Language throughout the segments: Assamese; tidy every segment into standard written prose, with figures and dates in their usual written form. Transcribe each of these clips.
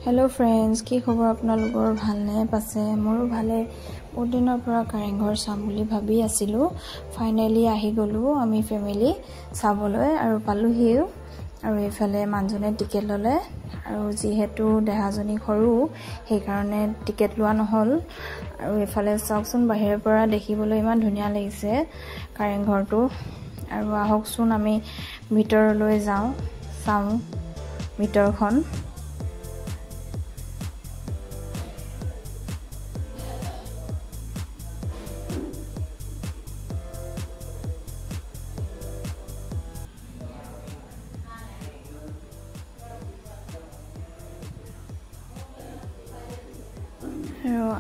हेलो फ्रेंड्स की खबर आपनालोকৰ ভালনে পাছে মোৰো ভালে বহুত দিনৰ পৰা কাৰেংঘৰ চাম বুলি ভাবি আছিলো ফাইনালি আহি গলো আমি ফ্যামিলি চাবলৈ আৰু পালোহিও আৰু এফালে মানজনে টিকেট ললে আৰু যেহেতু দেহাজনী সৰু সেই কাৰণে টিকেট লোৱা নহল আৰু এফালে চাওকচোন বাহিৰৰ পৰা দেখিবলৈ ইমান ধুনীয়া লাগিছে কাৰেংঘৰটো আৰু আহকচোন আমি ভিতৰলৈ যাওঁ চাওঁ ভিতৰখন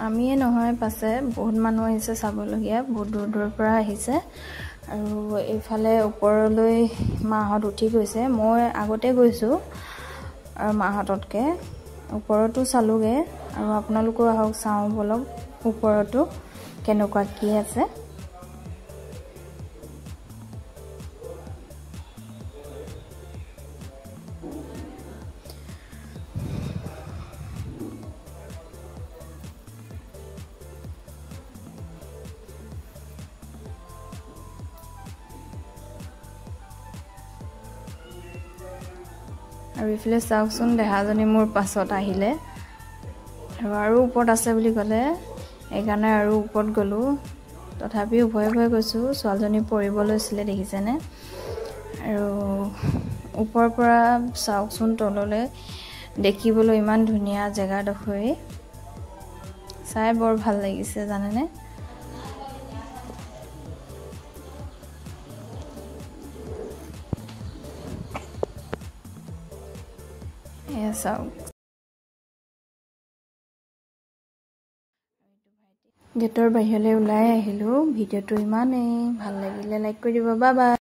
আমিয়ে নহয় পাছে বহুত মানুহ আহিছে চাবলগীয়া বহুত দূৰ দূৰৰ পৰা আহিছে আৰু এইফালে ওপৰলৈ মাহত উঠি গৈছে মই আগতে গৈছো আৰু মাহততকে ওপৰতো চালোগে আৰু আপোনালোকো আহক চাওঁ বলক ওপৰতো কেনেকুৱা কি আছে আৰু ইফালে চাওকচোন দেহাজনী মোৰ পাছত আহিলে আৰু ওপৰত আছে বুলি ক'লে এইকাৰণে আৰু ওপৰত গলো তথাপিও ভয় ভয় গৈছো ছোৱালজনী পৰিব লৈছিলে দেখিছেনে আৰু ওপৰৰ পৰা চাওকচোন তললৈ দেখিবলৈ ইমান ধুনীয়া জেগা দখৰি চাই বৰ ভাল লাগিছে জানেনে গেটৰ বাহিৰলৈ ওলাই আহিলো ভিডিঅ'টো ইমানেই ভাল লাগিলে লাইক কৰি দিব বাই বাই